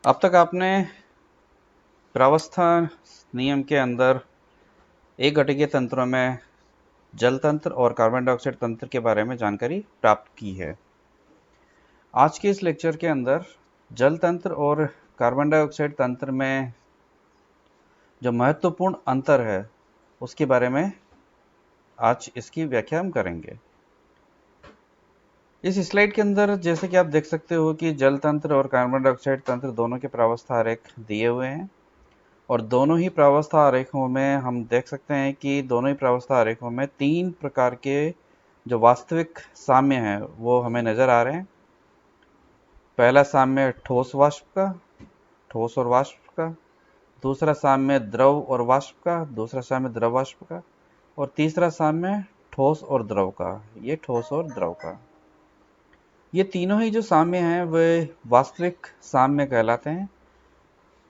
अब तक आपने प्रावस्था नियम के अंदर एक घटिकीय तंत्रों में जल तंत्र और कार्बन डाइऑक्साइड तंत्र के बारे में जानकारी प्राप्त की है। आज के इस लेक्चर के अंदर जल तंत्र और कार्बन डाइऑक्साइड तंत्र में जो महत्वपूर्ण अंतर है उसके बारे में आज इसकी व्याख्या हम करेंगे। इस स्लाइड के अंदर जैसे कि आप देख सकते हो कि जल तंत्र और कार्बन डाइऑक्साइड तंत्र दोनों के प्रावस्था आरेख दिए हुए हैं और दोनों ही प्रावस्था आरेखों में हम देख सकते हैं कि दोनों ही प्रावस्था आरेखों में 3 प्रकार के जो वास्तविक साम्य हैं वो हमें नज़र आ रहे हैं। पहला साम्य ठोस वाष्प का, ठोस और वाष्प का। दूसरा साम्य द्रव और वाष्प का, दूसरा साम्य द्रव वाष्प का। और तीसरा साम्य ठोस और द्रव का, ये ठोस और द्रव का। ये तीनों ही जो साम्य हैं वे वास्तविक साम्य कहलाते हैं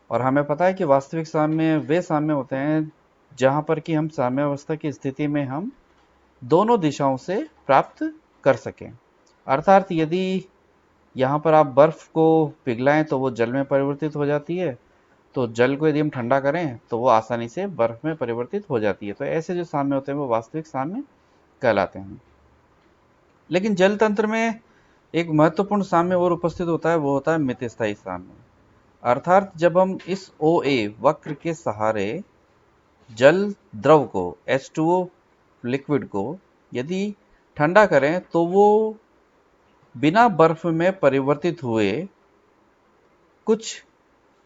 और हमें पता है कि वास्तविक साम्य वे साम्य होते हैं जहां पर कि हम साम्यावस्था की स्थिति में हम दोनों दिशाओं से प्राप्त कर सकें। अर्थात यदि यहाँ पर आप बर्फ को पिघलाएं तो वो जल में परिवर्तित हो जाती है, तो जल को यदि हम ठंडा करें तो वो आसानी से बर्फ में परिवर्तित हो जाती है। तो ऐसे जो साम्य होते हैं वो वास्तविक साम्य कहलाते हैं। लेकिन जल तंत्र में एक महत्वपूर्ण साम्य और उपस्थित होता है, वो होता है मित स्थायी साम्य। अर्थात जब हम इस OA वक्र के सहारे जल द्रव को H2O लिक्विड को यदि ठंडा करें तो वो बिना बर्फ में परिवर्तित हुए कुछ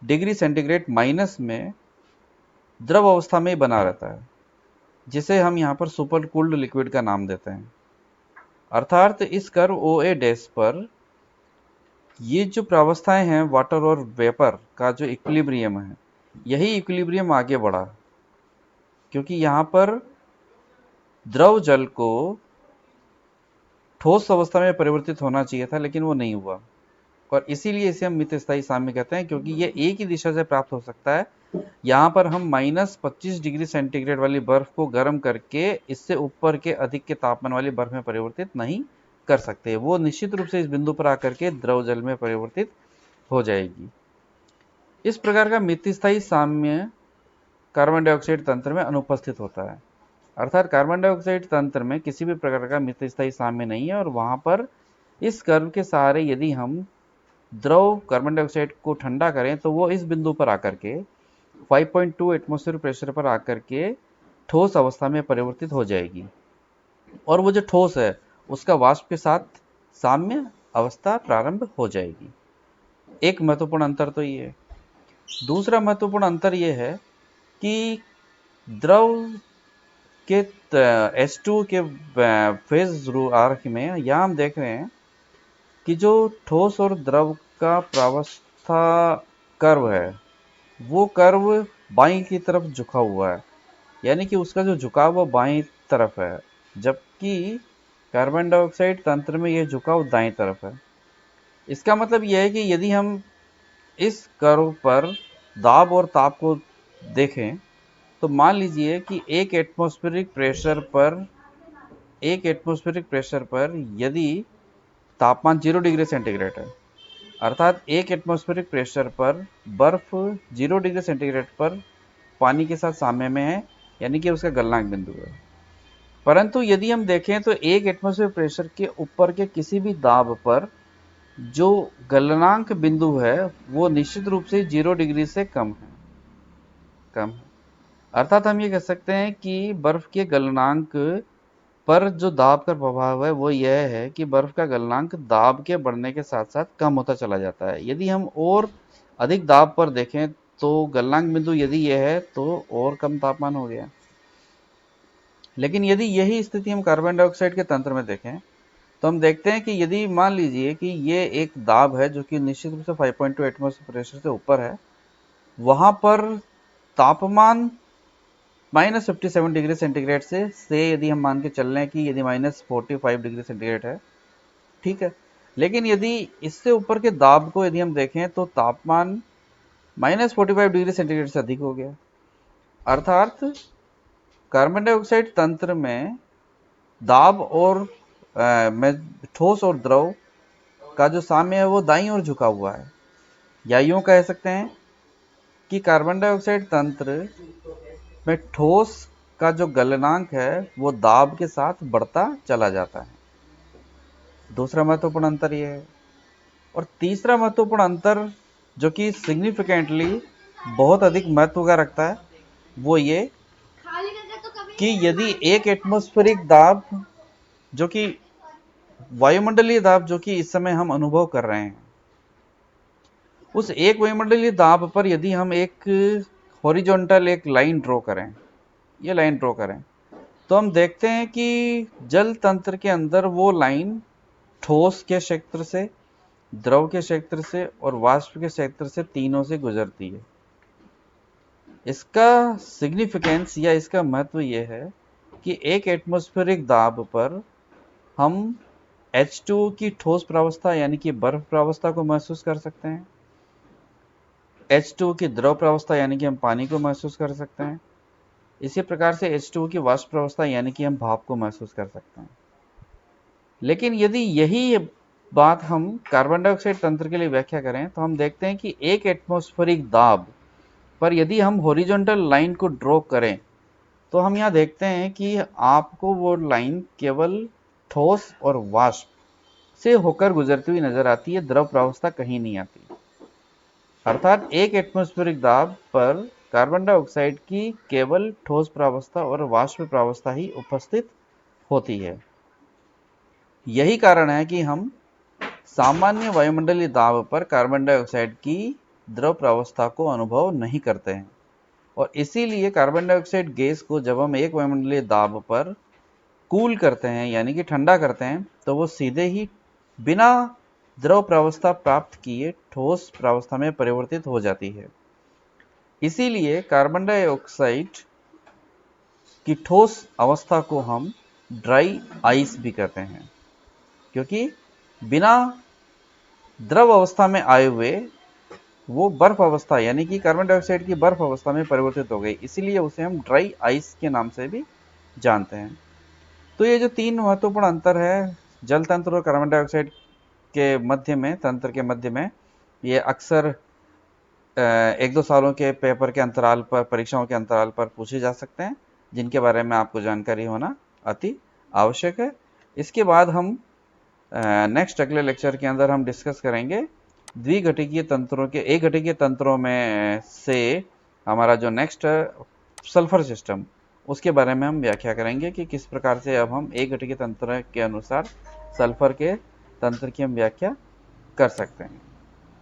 डिग्री सेंटीग्रेड माइनस में द्रव अवस्था में ही बना रहता है, जिसे हम यहाँ पर सुपर कूल्ड लिक्विड का नाम देते हैं। अर्थात इस कर्व OA डैश पर ये जो प्रावस्थाएं हैं वाटर और वेपर का जो इक्विलिब्रियम है, यही इक्विलिब्रियम आगे बढ़ा, क्योंकि यहाँ पर द्रव जल को ठोस अवस्था में परिवर्तित होना चाहिए था लेकिन वो नहीं हुआ और इसीलिए इसे हम मित स्थायी साम्य कहते हैं, क्योंकि ये एक ही दिशा से प्राप्त हो सकता है। यहाँ पर हम -25 डिग्री सेंटीग्रेड वाली बर्फ को गर्म करके इससे ऊपर के अधिक के तापमान वाली बर्फ में परिवर्तित नहीं कर सकते। वो निश्चित रूप से इस बिंदु पर आकर के द्रव जल में परिवर्तित हो जाएगी। इस प्रकार का मित स्थायी साम्य कार्बन डाइऑक्साइड तंत्र में अनुपस्थित होता है। अर्थात कार्बन डाइऑक्साइड तंत्र में किसी भी प्रकार का मित स्थायी साम्य नहीं है और वहां पर इस कर्व के सहारे यदि हम द्रव कार्बन डाइऑक्साइड को ठंडा करें तो वो इस बिंदु पर आकर के 5.2 एटमॉस्फेयर प्रेशर पर आकर के ठोस अवस्था में परिवर्तित हो जाएगी और वो जो ठोस है उसका वाष्प के साथ साम्य अवस्था प्रारंभ हो जाएगी। एक महत्वपूर्ण अंतर तो ये है। दूसरा महत्वपूर्ण अंतर ये है कि द्रव के H2 के फेज आर्क में यहाँ हम देख रहे हैं कि जो ठोस और द्रव का प्रावस्था कर्व है वो कर्व बाईं की तरफ झुका हुआ है, यानी कि उसका जो झुकाव वो बाईं तरफ है, जबकि कार्बन डाइऑक्साइड तंत्र में ये झुकाव दाईं तरफ है। इसका मतलब यह है कि यदि हम इस कर्व पर दाब और ताप को देखें तो मान लीजिए कि एक एटमॉस्फेरिक प्रेशर पर यदि तापमान 0 डिग्री सेंटीग्रेड है, अर्थात एक एटमॉस्फेरिक प्रेशर पर बर्फ 0 डिग्री सेंटीग्रेड पर पानी के साथ साम्य में है, यानी कि उसका गलनांक बिंदु है। परंतु यदि हम देखें तो एक एटमॉस्फेरिक प्रेशर के ऊपर के किसी भी दाब पर जो गलनांक बिंदु है वो निश्चित रूप से 0 डिग्री से कम है। अर्थात हम ये कह सकते हैं कि बर्फ के गलनांक पर जो दाब का प्रभाव है वो यह है कि बर्फ का गलनांक दाब के बढ़ने के साथ साथ कम होता चला जाता है। यदि हम और अधिक दाब पर देखें तो गलनांक बिंदु यदि यह है तो और कम तापमान हो गया। लेकिन यदि यही स्थिति हम कार्बन डाइऑक्साइड के तंत्र में देखें तो हम देखते हैं कि यदि मान लीजिए कि ये एक दाब है जो कि निश्चित रूप से 5.2 एटमॉस्फेयर प्रेशर से ऊपर है, वहां पर तापमान -57 डिग्री सेंटीग्रेड से यदि हम मान के चल रहे हैं कि यदि -45 डिग्री सेंटीग्रेड है, ठीक है। लेकिन यदि इससे ऊपर के दाब को यदि हम देखें तो तापमान -45 डिग्री सेंटीग्रेड से अधिक हो गया। अर्थात कार्बन डाइऑक्साइड तंत्र में दाब और ठोस और द्रव का जो साम्य है वो दाईं ओर झुका हुआ है, या यूं कह सकते हैं कि कार्बन डाइऑक्साइड तंत्र में ठोस का जो गलनांक है वो दाब के साथ बढ़ता चला जाता है। दूसरा महत्वपूर्ण अंतर यह है। और तीसरा महत्वपूर्ण अंतर जो कि सिग्निफिकेंटली बहुत अधिक महत्व का रखता है वो ये कि यदि एक एटमॉस्फेरिक दाब जो कि वायुमंडलीय दाब जो कि इस समय हम अनुभव कर रहे हैं, उस एक वायुमंडलीय दाब पर यदि हम एक हॉरिजॉन्टल एक लाइन ड्रॉ करें, ये लाइन ड्रॉ करें, तो हम देखते हैं कि जल तंत्र के अंदर वो लाइन ठोस के क्षेत्र से, द्रव के क्षेत्र से और वाष्प के क्षेत्र से, तीनों से गुजरती है। इसका सिग्निफिकेंस या इसका महत्व यह है कि एक एटमॉस्फेरिक दाब पर हम H2O की ठोस प्रावस्था यानी कि बर्फ प्रावस्था को महसूस कर सकते हैं, H2O की द्रव प्रावस्था यानी कि हम पानी को महसूस कर सकते हैं, इसी प्रकार से H2O की वाष्प प्रावस्था यानी कि हम भाप को महसूस कर सकते हैं। लेकिन यदि यही बात हम कार्बन डाइऑक्साइड तंत्र के लिए व्याख्या करें तो हम देखते हैं कि एक एटमॉस्फेरिक दाब पर यदि हम हॉरिजॉन्टल लाइन को ड्रॉ करें तो हम यहाँ देखते हैं कि आपको वो लाइन केवल ठोस और वाष्प से होकर गुजरती हुई नजर आती है, द्रव प्रावस्था कहीं नहीं आती। अर्थात एक एटमॉस्फेरिक दाब पर कार्बन डाइऑक्साइड की केवल ठोस प्रावस्था और वाष्प प्रावस्था ही उपस्थित होती है। यही कारण है कि हम सामान्य वायुमंडलीय दाब पर कार्बन डाइऑक्साइड की द्रव प्रावस्था को अनुभव नहीं करते हैं और इसीलिए कार्बन डाइऑक्साइड गैस को जब हम एक वायुमंडलीय दाब पर कूल करते हैं यानी कि ठंडा करते हैं तो वो सीधे ही बिना द्रव प्रावस्था प्राप्त किए ठोस प्रावस्था में परिवर्तित हो जाती है। इसीलिए कार्बन डाइऑक्साइड की ठोस अवस्था को हम ड्राई आइस भी कहते हैं, क्योंकि बिना द्रव अवस्था में आए हुए वो बर्फ अवस्था यानी कि कार्बन डाइऑक्साइड की बर्फ अवस्था में परिवर्तित हो गई, इसीलिए उसे हम ड्राई आइस के नाम से भी जानते हैं। तो ये जो तीन महत्वपूर्ण अंतर है जल तंत्र और कार्बन डाइऑक्साइड के मध्य में, तंत्र के मध्य में, ये अक्सर 1-2 सालों के पेपर के अंतराल पर, परीक्षाओं के अंतराल पर पूछे जा सकते हैं, जिनके बारे में आपको जानकारी होना अति आवश्यक है। इसके बाद हम नेक्स्ट अगले लेक्चर के अंदर हम डिस्कस करेंगे द्विघटिकीय तंत्रों के, एक घटिकीय तंत्रों में से हमारा जो नेक्स्ट सल्फर सिस्टम, उसके बारे में हम व्याख्या करेंगे कि किस प्रकार से अब हम एक घटिकीय तंत्र के अनुसार सल्फर के तंत्र की हम व्याख्या कर सकते हैं।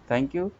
Thank you.